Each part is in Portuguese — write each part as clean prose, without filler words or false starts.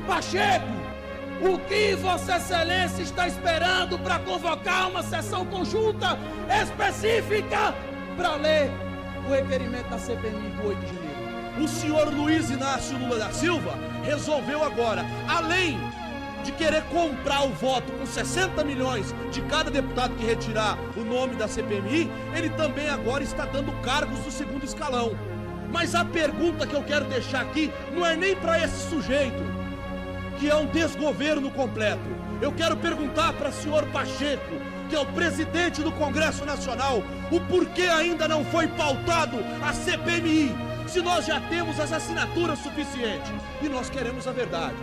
Pacheco, o que Vossa Excelência está esperando para convocar uma sessão conjunta específica para ler o requerimento da CPMI do 8 de janeiro? O senhor Luiz Inácio Lula da Silva resolveu agora, além de querer comprar o voto com 60 milhões de cada deputado que retirar o nome da CPMI, ele também agora está dando cargos do segundo escalão. Mas a pergunta que eu quero deixar aqui não é nem para esse sujeito, que é um desgoverno completo. Eu quero perguntar para o senhor Pacheco, que é o presidente do Congresso Nacional, o porquê ainda não foi pautado a CPMI, se nós já temos as assinaturas suficientes. E nós queremos a verdade.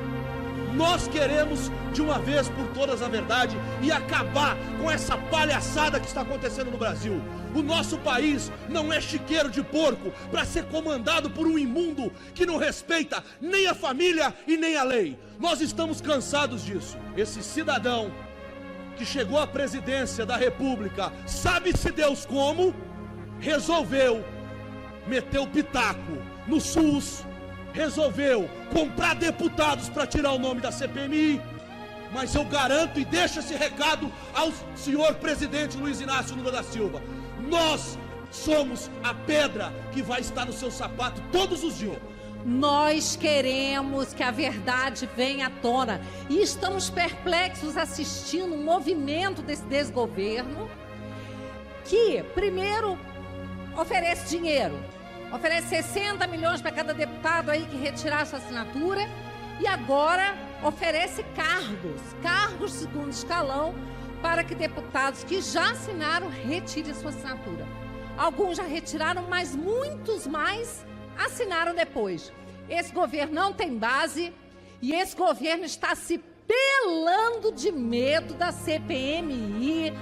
Nós queremos, de uma vez por todas, a verdade e acabar com essa palhaçada que está acontecendo no Brasil. O nosso país não é chiqueiro de porco para ser comandado por um imundo que não respeita nem a família e nem a lei. Nós estamos cansados disso. Esse cidadão que chegou à presidência da República, sabe-se Deus como, resolveu meter o pitaco no SUS, resolveu comprar deputados para tirar o nome da CPMI. Mas eu garanto e deixo esse recado ao senhor presidente Luiz Inácio Lula da Silva: nós somos a pedra que vai estar no seu sapato todos os dias. Nós queremos que a verdade venha à tona e estamos perplexos assistindo um movimento desse desgoverno que, primeiro, oferece dinheiro. Oferece 60 milhões para cada deputado aí que retirar sua assinatura. E agora oferece cargos de segundo escalão, para que deputados que já assinaram retirem sua assinatura. Alguns já retiraram, mas muitos mais assinaram depois. Esse governo não tem base e esse governo está se pelando de medo da CPMI,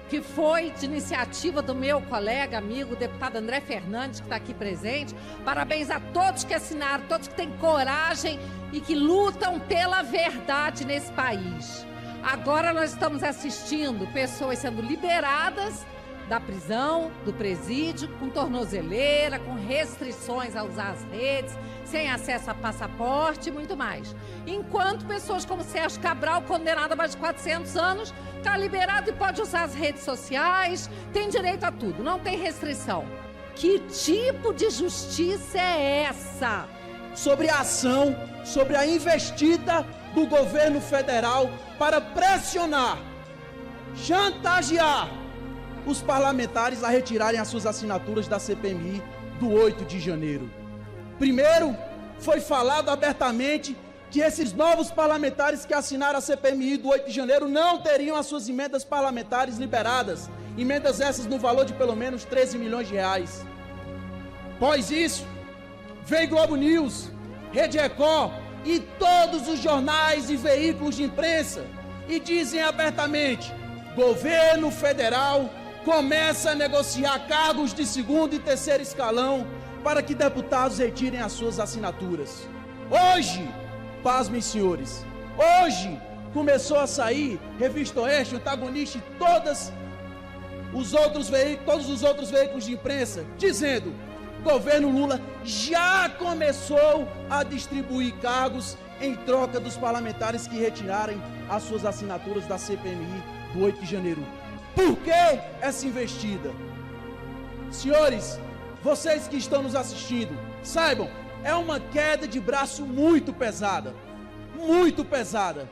que foi de iniciativa do meu colega, amigo, o deputado André Fernandes, que está aqui presente. Parabéns a todos que assinaram, todos que têm coragem e que lutam pela verdade nesse país. Agora nós estamos assistindo pessoas sendo liberadas da prisão, do presídio, com tornozeleira, com restrições a usar as redes, sem acesso a passaporte e muito mais. Enquanto pessoas como Sérgio Cabral, condenado a mais de 400 anos, está liberado e pode usar as redes sociais, tem direito a tudo, não tem restrição. Que tipo de justiça é essa? Sobre a ação, sobre a investida do governo federal para pressionar, chantagear os parlamentares a retirarem as suas assinaturas da CPMI do 8 de janeiro. Primeiro, foi falado abertamente que esses novos parlamentares que assinaram a CPMI do 8 de janeiro não teriam as suas emendas parlamentares liberadas, emendas essas no valor de pelo menos 13 milhões de reais. Após isso, veio Globo News, Rede Record e todos os jornais e veículos de imprensa e dizem abertamente: governo federal começa a negociar cargos de segundo e terceiro escalão para que deputados retirem as suas assinaturas. Hoje, pasmem senhores, hoje começou a sair Revista Oeste, Antagonista e todos os outros veículos de imprensa dizendo: governo Lula já começou a distribuir cargos em troca dos parlamentares que retirarem as suas assinaturas da CPMI do 8 de janeiro. Por que essa investida? Senhores, vocês que estão nos assistindo, saibam, é uma queda de braço muito pesada. Muito pesada.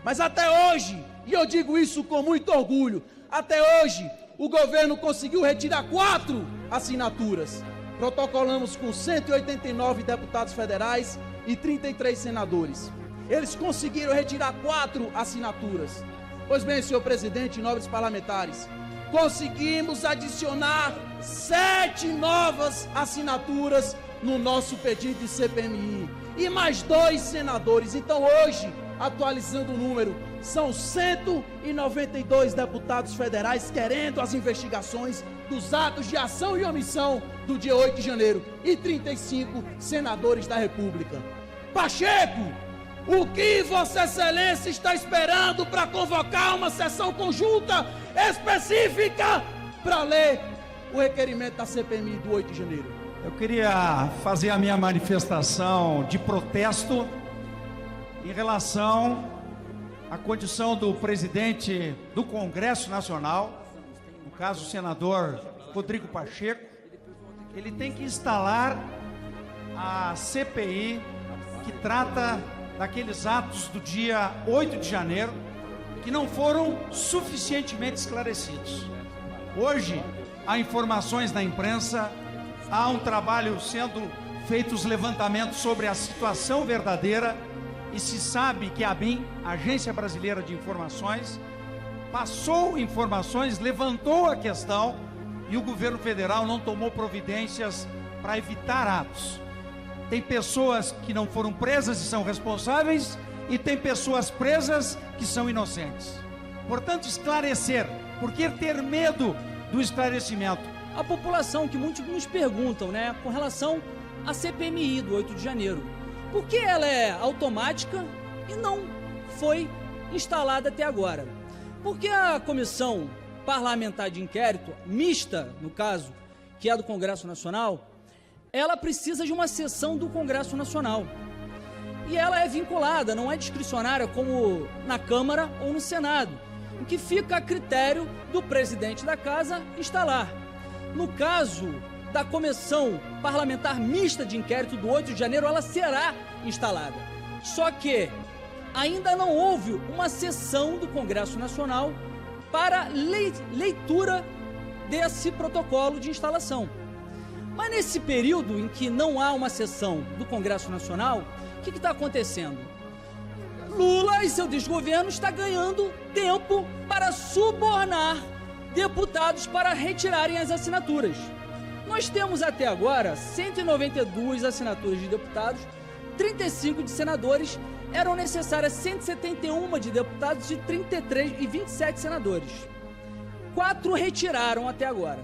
Mas até hoje, e eu digo isso com muito orgulho, até hoje o governo conseguiu retirar 4 assinaturas. Protocolamos com 189 deputados federais e 33 senadores. Eles conseguiram retirar 4 assinaturas. Pois bem, senhor presidente e nobres parlamentares, conseguimos adicionar 7 novas assinaturas no nosso pedido de CPMI e mais 2 senadores. Então hoje, atualizando o número, são 192 deputados federais querendo as investigações dos atos de ação e omissão do dia 8 de janeiro e 35 senadores da República. Pacheco, o que Vossa Excelência está esperando para convocar uma sessão conjunta específica para ler o requerimento da CPMI do 8 de janeiro? Eu queria fazer a minha manifestação de protesto em relação à condição do presidente do Congresso Nacional, no caso o senador Rodrigo Pacheco. Ele tem que instalar a CPI que trata daqueles atos do dia 8 de janeiro que não foram suficientemente esclarecidos. Hoje, há informações na imprensa, há um trabalho sendo feito, os levantamentos sobre a situação verdadeira, e se sabe que a ABIN, Agência Brasileira de Informações, passou informações, levantou a questão e o governo federal não tomou providências para evitar atos. Tem pessoas que não foram presas e são responsáveis, e tem pessoas presas que são inocentes. Portanto, esclarecer. Por que ter medo do esclarecimento? A população que muitos nos perguntam, né, com relação à CPMI do 8 de janeiro. Por que ela é automática e não foi instalada até agora? Porque a comissão parlamentar de inquérito, mista, no caso, que é a do Congresso Nacional, ela precisa de uma sessão do Congresso Nacional. E ela é vinculada, não é discricionária como na Câmara ou no Senado, o que fica a critério do presidente da Casa instalar. No caso da Comissão Parlamentar Mista de Inquérito do 8 de janeiro, ela será instalada. Só que ainda não houve uma sessão do Congresso Nacional para leitura desse protocolo de instalação. Mas nesse período em que não há uma sessão do Congresso Nacional, o que está acontecendo? Lula e seu desgoverno está ganhando tempo para subornar deputados para retirarem as assinaturas. Nós temos até agora 192 assinaturas de deputados, 35 de senadores, eram necessárias 171 de deputados e 27 senadores. 4 retiraram até agora.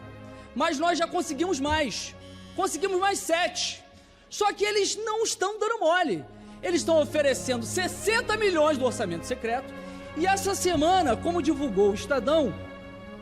Mas nós já conseguimos mais 7. Só que eles não estão dando mole. Eles estão oferecendo 60 milhões do orçamento secreto. E essa semana, como divulgou o Estadão,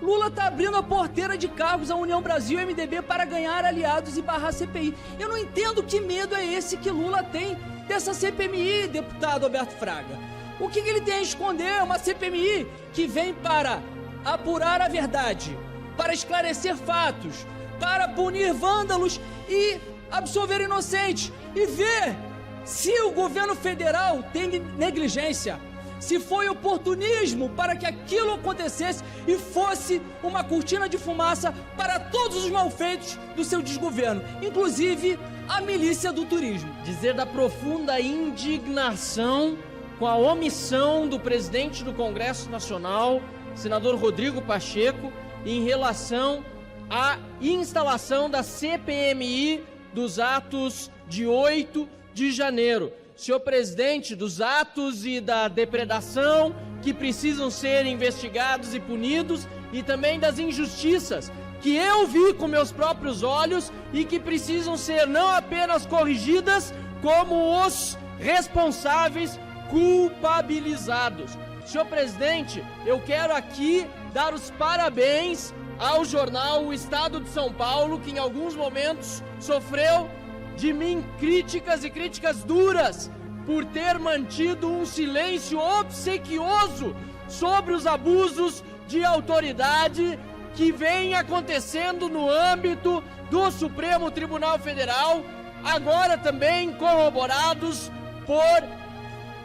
Lula está abrindo a porteira de cargos à União Brasil e MDB para ganhar aliados e barrar a CPI. Eu não entendo que medo é esse que Lula tem dessa CPMI, deputado Alberto Fraga. O que ele tem a esconder? Uma CPMI que vem para apurar a verdade, para esclarecer fatos, para punir vândalos e absolver inocentes, e ver se o governo federal tem negligência, se foi oportunismo para que aquilo acontecesse e fosse uma cortina de fumaça para todos os malfeitos do seu desgoverno, inclusive a milícia do turismo. Dizer da profunda indignação com a omissão do presidente do Congresso Nacional, senador Rodrigo Pacheco, em relação à instalação da CPMI dos atos de 8 de janeiro. Senhor presidente, dos atos e da depredação que precisam ser investigados e punidos, e também das injustiças que eu vi com meus próprios olhos e que precisam ser não apenas corrigidas, como os responsáveis culpabilizados. Senhor presidente, eu quero aqui dar os parabéns ao jornal O Estado de São Paulo, que em alguns momentos sofreu de mim críticas e críticas duras por ter mantido um silêncio obsequioso sobre os abusos de autoridade que vem acontecendo no âmbito do Supremo Tribunal Federal, agora também corroborados por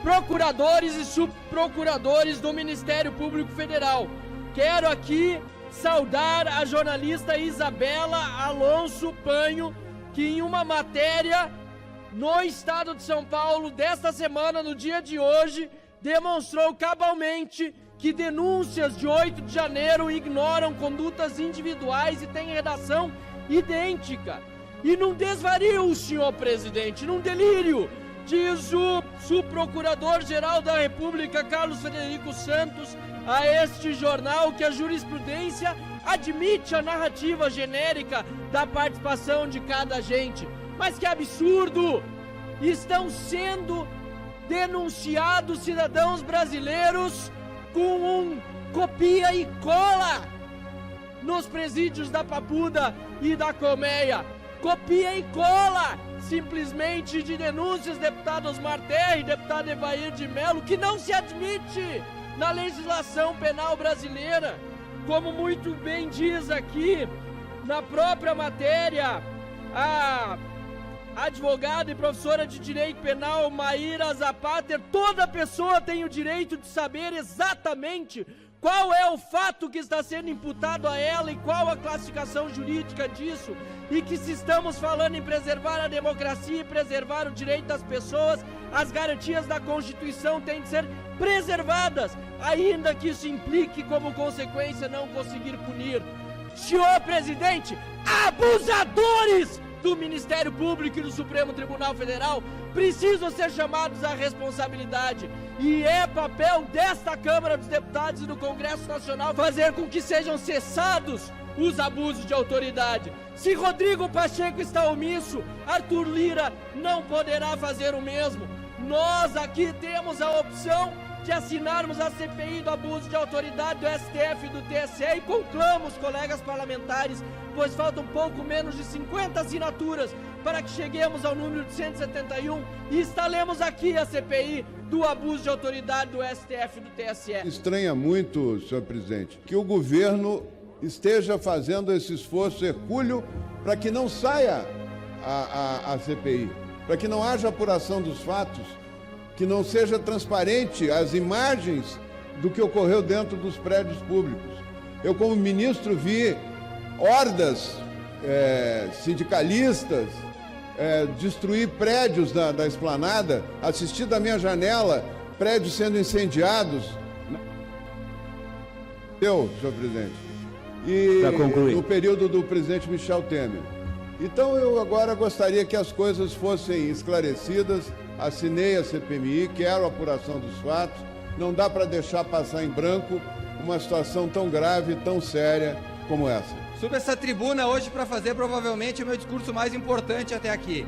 procuradores e subprocuradores do Ministério Público Federal. Quero aqui saudar a jornalista Isabela Alonso Panho, que em uma matéria no Estado de São Paulo desta semana, no dia de hoje, demonstrou cabalmente que denúncias de 8 de janeiro ignoram condutas individuais e têm redação idêntica. E num desvario, senhor presidente, num delírio, diz o subprocurador-geral da República, Carlos Frederico Santos, a este jornal que a jurisprudência admite a narrativa genérica da participação de cada agente. Mas que absurdo! Estão sendo denunciados cidadãos brasileiros com um copia e cola nos presídios da Papuda e da Colmeia. copia e cola simplesmente de denúncias, deputado Osmar Terry, deputado Evair de Mello, que não se admite na legislação penal brasileira. Como muito bem diz aqui na própria matéria a advogada e professora de direito penal Maíra Zapater, toda pessoa tem o direito de saber exatamente qual é o fato que está sendo imputado a ela e qual a classificação jurídica disso, e que se estamos falando em preservar a democracia e preservar o direito das pessoas, as garantias da Constituição têm de ser preservadas, ainda que isso implique como consequência não conseguir punir. Senhor presidente, abusadores do Ministério Público e do Supremo Tribunal Federal precisam ser chamados à responsabilidade, e é papel desta Câmara dos Deputados e do Congresso Nacional fazer com que sejam cessados os abusos de autoridade. Se Rodrigo Pacheco está omisso, Arthur Lira não poderá fazer o mesmo. Nós aqui temos a opção de assinarmos a CPI do abuso de autoridade do STF e do TSE, e conclamo os colegas parlamentares, pois faltam pouco menos de 50 assinaturas para que cheguemos ao número de 171 e instalemos aqui a CPI do abuso de autoridade do STF e do TSE. Estranha muito, senhor presidente, que o governo esteja fazendo esse esforço hercúleo para que não saia a CPI, para que não haja apuração dos fatos, que não seja transparente as imagens do que ocorreu dentro dos prédios públicos. Eu, como ministro, vi hordas sindicalistas destruir prédios da esplanada, assisti da minha janela prédios sendo incendiados. Senhor presidente. E no período do presidente Michel Temer. Então eu agora gostaria que as coisas fossem esclarecidas. Assinei a CPMI, quero a apuração dos fatos. Não dá para deixar passar em branco uma situação tão grave, tão séria como essa. Subo essa tribuna hoje para fazer provavelmente o meu discurso mais importante até aqui.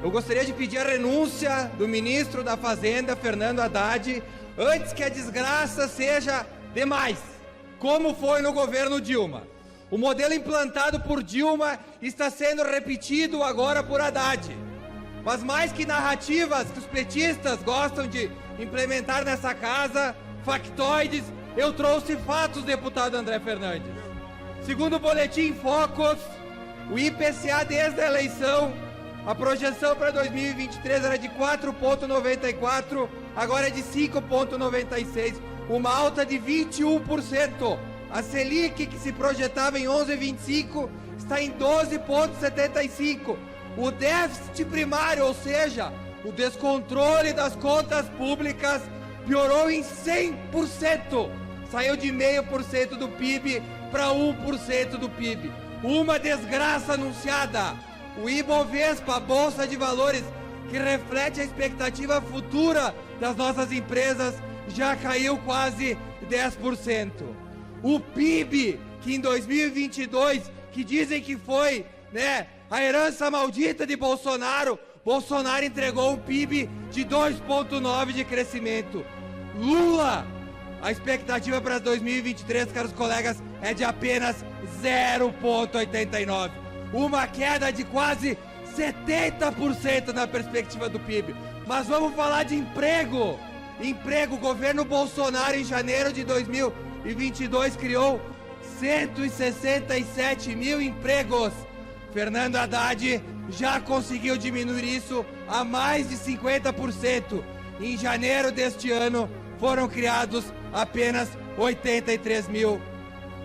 Eu gostaria de pedir a renúncia do ministro da Fazenda, Fernando Haddad, antes que a desgraça seja demais, como foi no governo Dilma. O modelo implantado por Dilma está sendo repetido agora por Haddad. Mas mais que narrativas que os petistas gostam de implementar nessa casa, factoides, eu trouxe fatos, deputado André Fernandes. Segundo o boletim Focus, o IPCA desde a eleição, a projeção para 2023 era de 4,94, agora é de 5,96, uma alta de 21%. A Selic, que se projetava em 11,25, está em 12,75. O déficit primário, ou seja, o descontrole das contas públicas, piorou em 100%. Saiu de 0,5% do PIB para 1% do PIB. Uma desgraça anunciada. O Ibovespa, a Bolsa de Valores, que reflete a expectativa futura das nossas empresas, já caiu quase 10%. O PIB, que em 2022, que dizem que foi, a herança maldita de Bolsonaro, Bolsonaro entregou um PIB de 2,9% de crescimento. Lula, a expectativa para 2023, caros colegas, é de apenas 0,89%. Uma queda de quase 70% na perspectiva do PIB. Mas vamos falar de emprego. Emprego, o governo Bolsonaro em janeiro de 2022 criou 167 mil empregos. Fernando Haddad já conseguiu diminuir isso a mais de 50%. Em janeiro deste ano foram criados apenas 83 mil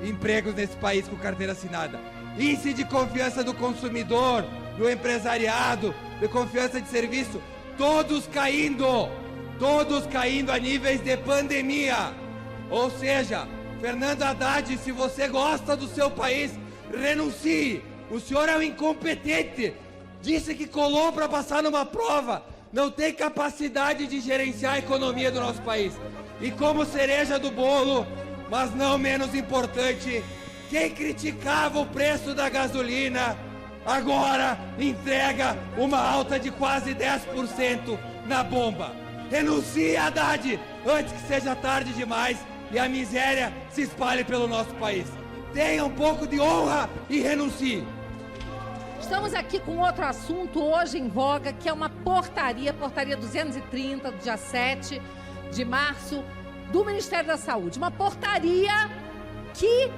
empregos nesse país com carteira assinada. Índice de confiança do consumidor, do empresariado, de confiança de serviço, todos caindo a níveis de pandemia. Ou seja, Fernando Haddad, se você gosta do seu país, renuncie. O senhor é um incompetente. Disse que colou para passar numa prova. Não tem capacidade de gerenciar a economia do nosso país. E como cereja do bolo, mas não menos importante, quem criticava o preço da gasolina, agora entrega uma alta de quase 10% na bomba. Renuncie, Haddad, antes que seja tarde demais e a miséria se espalhe pelo nosso país. Tenha um pouco de honra e renuncie. Estamos aqui com outro assunto hoje em voga, que é uma portaria 230, do dia 7 de março, do Ministério da Saúde. Uma portaria que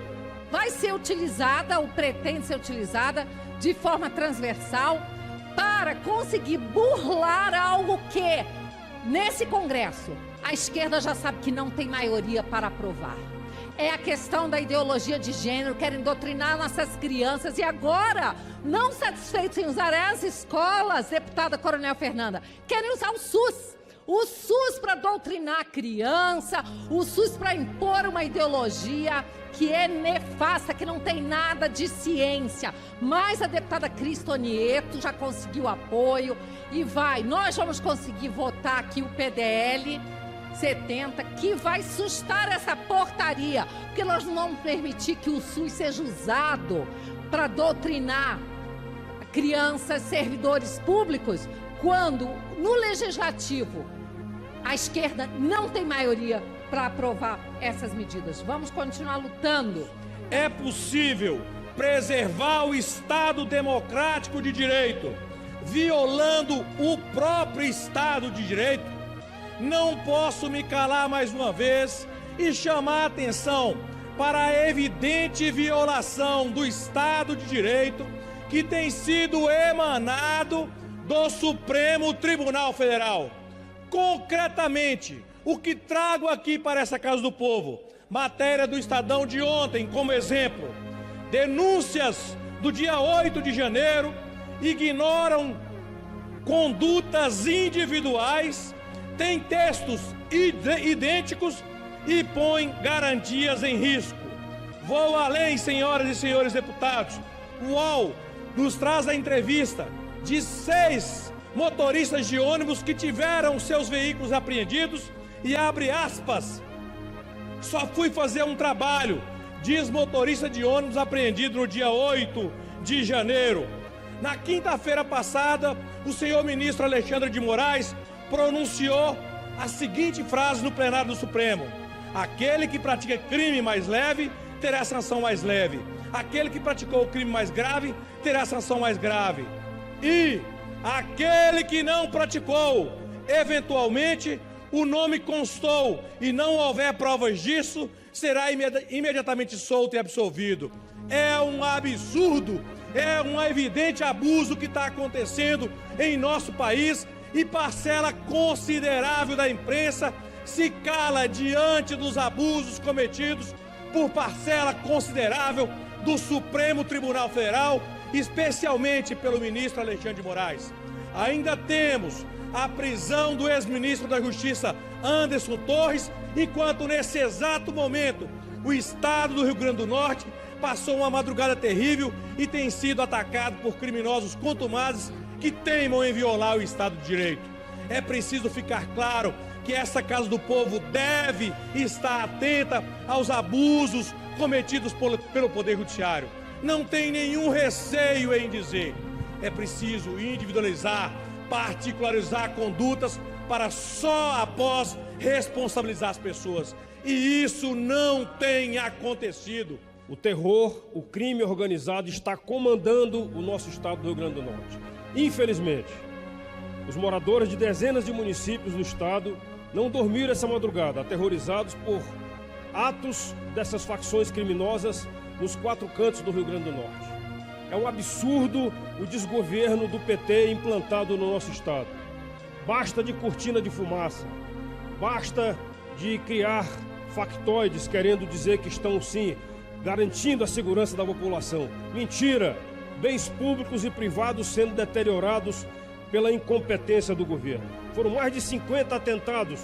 vai ser utilizada, ou pretende ser utilizada, de forma transversal, para conseguir burlar algo que, nesse Congresso, a esquerda já sabe que não tem maioria para aprovar. É a questão da ideologia de gênero, querem doutrinar nossas crianças e agora, não satisfeitos em usar as escolas, deputada Coronel Fernanda, querem usar o SUS. O SUS para doutrinar a criança, o SUS para impor uma ideologia que é nefasta, que não tem nada de ciência. Mas a deputada Cristonieto já conseguiu apoio e nós vamos conseguir votar aqui o PDL 70, que vai sustar essa portaria, porque nós não vamos permitir que o SUS seja usado para doutrinar crianças, servidores públicos, quando no Legislativo a esquerda não tem maioria para aprovar essas medidas. Vamos continuar lutando. É possível preservar o Estado democrático de direito, violando o próprio Estado de direito? Não posso me calar mais uma vez e chamar a atenção para a evidente violação do Estado de direito que tem sido emanado do Supremo Tribunal Federal. Concretamente, o que trago aqui para essa Casa do Povo, matéria do Estadão de ontem como exemplo, denúncias do dia 8 de janeiro ignoram condutas individuais, têm textos idênticos e põem garantias em risco. Vou além, senhoras e senhores deputados. O UOL nos traz a entrevista de 6 motoristas de ônibus que tiveram seus veículos apreendidos e abre aspas, só fui fazer um trabalho, diz motorista de ônibus apreendido no dia 8 de janeiro. Na quinta-feira passada, o senhor ministro Alexandre de Moraes pronunciou a seguinte frase no plenário do Supremo: aquele que pratica crime mais leve terá sanção mais leve, aquele que praticou o crime mais grave terá sanção mais grave, e aquele que não praticou, eventualmente o nome constou e não houver provas disso, será imediatamente solto e absolvido. É um absurdo, é um evidente abuso que está acontecendo em nosso país e parcela considerável da imprensa se cala diante dos abusos cometidos por parcela considerável do Supremo Tribunal Federal, especialmente pelo ministro Alexandre de Moraes. Ainda temos a prisão do ex-ministro da Justiça Anderson Torres, enquanto nesse exato momento o estado do Rio Grande do Norte passou uma madrugada terrível e tem sido atacado por criminosos contumazes que teimam em violar o Estado de Direito. É preciso ficar claro que essa Casa do Povo deve estar atenta aos abusos cometidos pelo Poder Judiciário. Não tem nenhum receio em dizer. É preciso individualizar, particularizar condutas para só após responsabilizar as pessoas. E isso não tem acontecido. O terror, o crime organizado está comandando o nosso estado do Rio Grande do Norte. Infelizmente, os moradores de dezenas de municípios do estado não dormiram essa madrugada, aterrorizados por atos dessas facções criminosas nos 4 cantos do Rio Grande do Norte. É um absurdo o desgoverno do PT implantado no nosso estado. Basta de cortina de fumaça, basta de criar factoides querendo dizer que estão, sim, garantindo a segurança da população. Mentira! Bens públicos e privados sendo deteriorados pela incompetência do governo. Foram mais de 50 atentados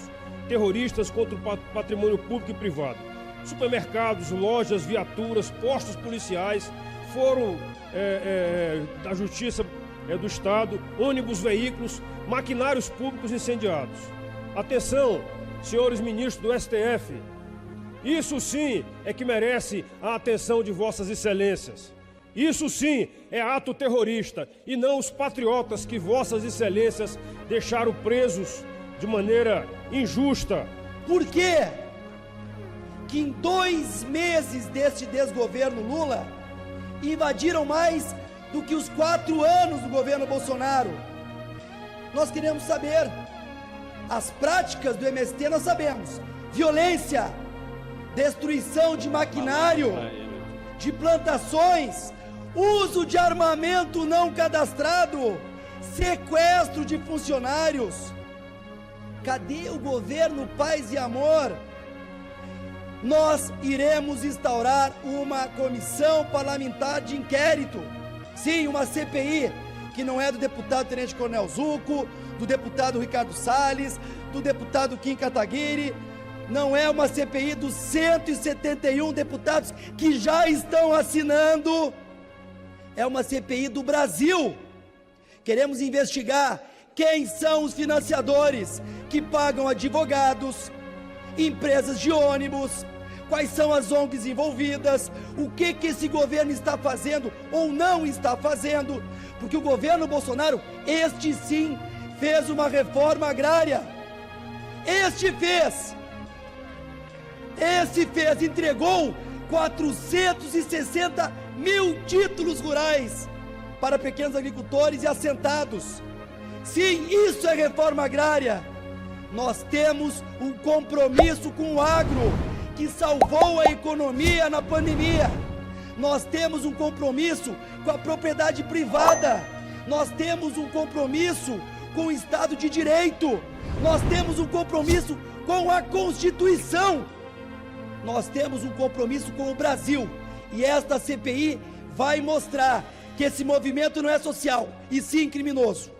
terroristas contra o patrimônio público e privado. Supermercados, lojas, viaturas, postos policiais foram da Justiça do Estado, ônibus, veículos, maquinários públicos incendiados. Atenção, senhores ministros do STF, isso sim é que merece a atenção de vossas excelências. Isso sim é ato terrorista e não os patriotas que vossas excelências deixaram presos de maneira injusta. Por quê? Que em 2 meses deste desgoverno Lula invadiram mais do que os 4 anos do governo Bolsonaro. Nós queremos saber. As práticas do MST nós sabemos: violência, destruição de maquinário, de plantações, uso de armamento não cadastrado, sequestro de funcionários. Cadê o governo Paz e Amor? Nós iremos instaurar uma comissão parlamentar de inquérito. Sim, uma CPI, que não é do deputado Tenente Coronel Zucco, do deputado Ricardo Salles, do deputado Kim Kataguiri. Não é uma CPI dos 171 deputados que já estão assinando. É uma CPI do Brasil. Queremos investigar quem são os financiadores que pagam advogados, empresas de ônibus, quais são as ONGs envolvidas, o que esse governo está fazendo ou não está fazendo, porque o governo Bolsonaro, este sim, fez uma reforma agrária. Este fez, entregou 460 mil títulos rurais para pequenos agricultores e assentados. Sim, isso é reforma agrária. Nós temos um compromisso com o agro, que salvou a economia na pandemia. Nós temos um compromisso com a propriedade privada. Nós temos um compromisso com o Estado de Direito. Nós temos um compromisso com a Constituição. Nós temos um compromisso com o Brasil. E esta CPI vai mostrar que esse movimento não é social, e sim criminoso.